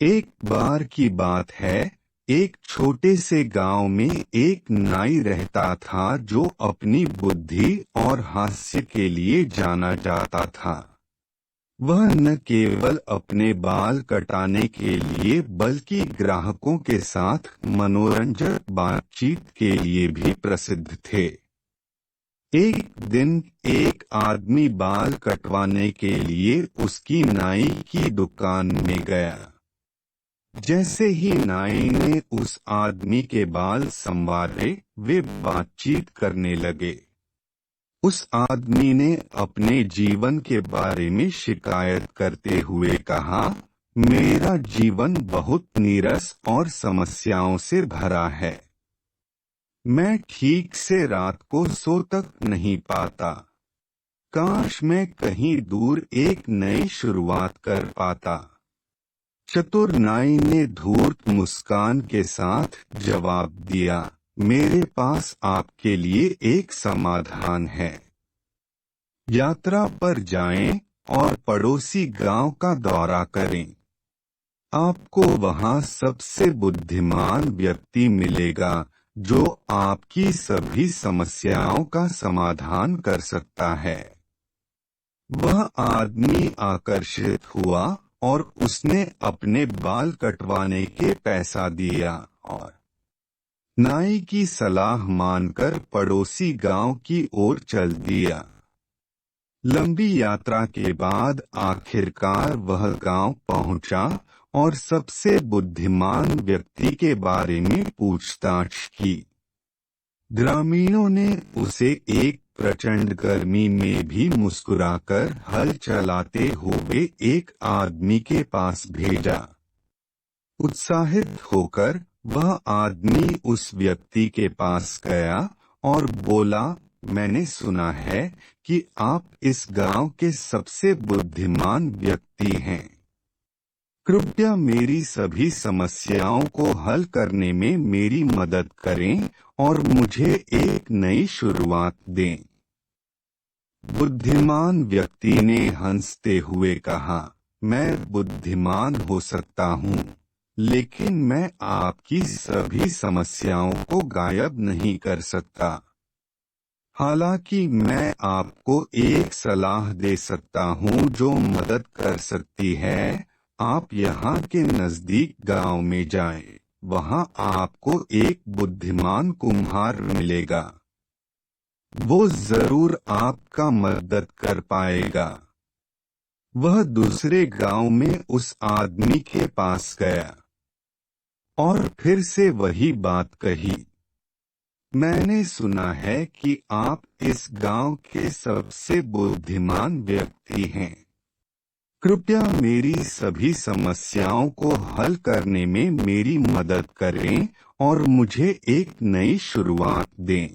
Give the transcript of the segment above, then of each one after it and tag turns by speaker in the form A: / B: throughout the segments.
A: एक बार की बात है, एक छोटे से गांव में एक नाई रहता था जो अपनी बुद्धि और हास्य के लिए जाना जाता था। वह न केवल अपने बाल कटाने के लिए बल्कि ग्राहकों के साथ मनोरंजक बातचीत के लिए भी प्रसिद्ध थे। एक दिन एक आदमी बाल कटवाने के लिए उसकी नाई की दुकान में गया। जैसे ही नाई ने उस आदमी के बाल संवारे, वे बातचीत करने लगे। उस आदमी ने अपने जीवन के बारे में शिकायत करते हुए कहा, मेरा जीवन बहुत नीरस और समस्याओं से भरा है। मैं ठीक से रात को सो तक नहीं पाता। काश मैं कहीं दूर एक नई शुरुआत कर पाता। चतुर नाई ने धूर्त मुस्कान के साथ जवाब दिया, मेरे पास आपके लिए एक समाधान है। यात्रा पर जाएं और पड़ोसी गांव का दौरा करें। आपको वहां सबसे बुद्धिमान व्यक्ति मिलेगा जो आपकी सभी समस्याओं का समाधान कर सकता है। वह आदमी आकर्षित हुआ और उसने अपने बाल कटवाने के पैसा दिया और नाई की सलाह मानकर पड़ोसी गांव की ओर चल दिया। लंबी यात्रा के बाद आखिरकार वह गांव पहुंचा और सबसे बुद्धिमान व्यक्ति के बारे में पूछताछ की। ग्रामीणों ने उसे एक प्रचंड गर्मी में भी मुस्कुराकर हल चलाते हुए एक आदमी के पास भेजा। उत्साहित होकर वह आदमी उस व्यक्ति के पास गया और बोला, मैंने सुना है कि आप इस गांव के सबसे बुद्धिमान व्यक्ति हैं। कृपया मेरी सभी समस्याओं को हल करने में मेरी मदद करें और मुझे एक नई शुरुआत दें। बुद्धिमान व्यक्ति ने हंसते हुए कहा, मैं बुद्धिमान हो सकता हूँ, लेकिन मैं आपकी सभी समस्याओं को गायब नहीं कर सकता। हालांकि मैं आपको एक सलाह दे सकता हूँ जो मदद कर सकती है। आप यहाँ के नजदीक गांव में जाएं, वहाँ आपको एक बुद्धिमान कुम्हार मिलेगा। वो जरूर आपका मदद कर पाएगा। वह दूसरे गांव में उस आदमी के पास गया और फिर से वही बात कही, मैंने सुना है कि आप इस गांव के सबसे बुद्धिमान व्यक्ति हैं। कृपया मेरी सभी समस्याओं को हल करने में मेरी मदद करें और मुझे एक नई शुरुआत दें।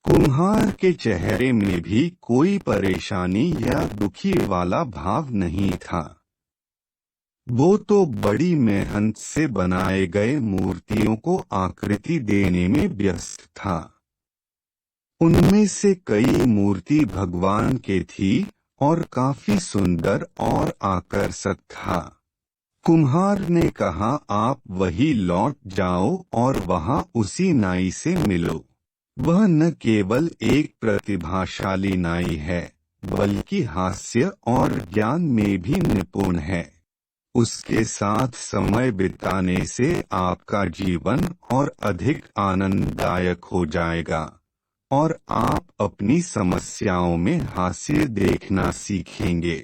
A: कुम्हार के चेहरे में भी कोई परेशानी या दुखी वाला भाव नहीं था। वो तो बड़ी मेहनत से बनाए गए मूर्तियों को आकृति देने में व्यस्त था। उनमें से कई मूर्ति भगवान के थी और काफी सुंदर और आकर्षक था। कुम्हार ने कहा, आप वही लौट जाओ और वहां उसी नाई से मिलो। वह न केवल एक प्रतिभाशाली नाई है, बल्कि हास्य और ज्ञान में भी निपुण है। उसके साथ समय बिताने से आपका जीवन और अधिक आनंददायक हो जाएगा और आप अपनी समस्याओं में हास्य देखना सीखेंगे।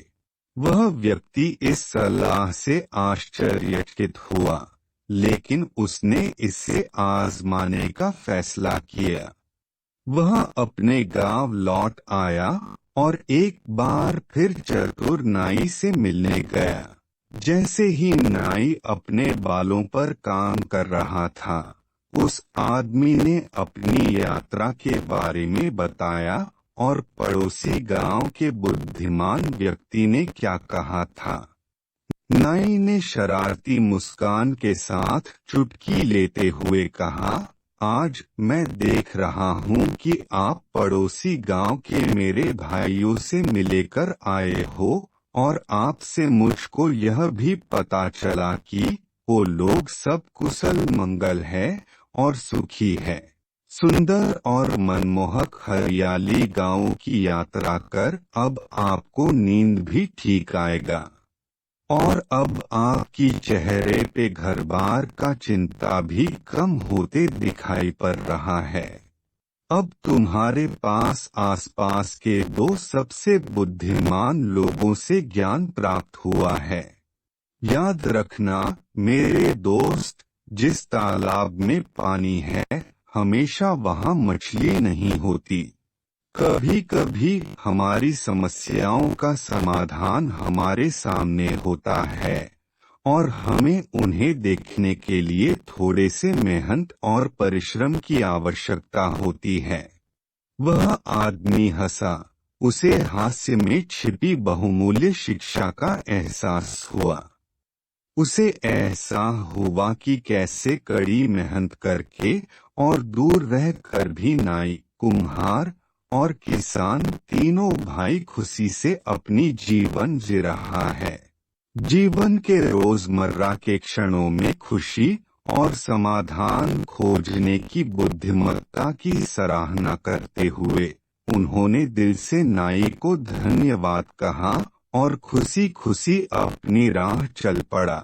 A: वह व्यक्ति इस सलाह से आश्चर्यचकित हुआ, लेकिन उसने इसे आजमाने का फैसला किया। वह अपने गांव लौट आया और एक बार फिर चतुर नाई से मिलने गया। जैसे ही नाई अपने बालों पर काम कर रहा था, उस आदमी ने अपनी यात्रा के बारे में बताया और पड़ोसी गांव के बुद्धिमान व्यक्ति ने क्या कहा था। नाई ने शरारती मुस्कान के साथ चुटकी लेते हुए कहा, आज मैं देख रहा हूँ कि आप पड़ोसी गांव के मेरे भाइयों से मिलकर आए हो और आपसे मुझको यह भी पता चला कि वो लोग सब कुशल मंगल है और सुखी है। सुंदर और मनमोहक हरियाली गांव की यात्रा कर अब आपको नींद भी ठीक आएगा और अब आपकी चेहरे पे घर बार का चिंता भी कम होते दिखाई पड़ रहा है। अब तुम्हारे पास आसपास के 2 सबसे बुद्धिमान लोगों से ज्ञान प्राप्त हुआ है। याद रखना मेरे दोस्त, जिस तालाब में पानी है हमेशा वहाँ मछली नहीं होती। कभी कभी हमारी समस्याओं का समाधान हमारे सामने होता है और हमें उन्हें देखने के लिए थोड़े से मेहनत और परिश्रम की आवश्यकता होती है। वह आदमी हंसा। उसे हास्य में छिपी बहुमूल्य शिक्षा का एहसास हुआ। उसे एहसास हुआ कि कैसे कड़ी मेहनत करके और दूर रह कर भी नाई, कुम्हार और किसान तीनों भाई खुशी से अपनी जीवन जी रहा है। जीवन के रोजमर्रा के क्षणों में खुशी और समाधान खोजने की बुद्धिमत्ता की सराहना करते हुए उन्होंने दिल से नाई को धन्यवाद कहा और खुशी खुशी अपनी राह चल पड़ा।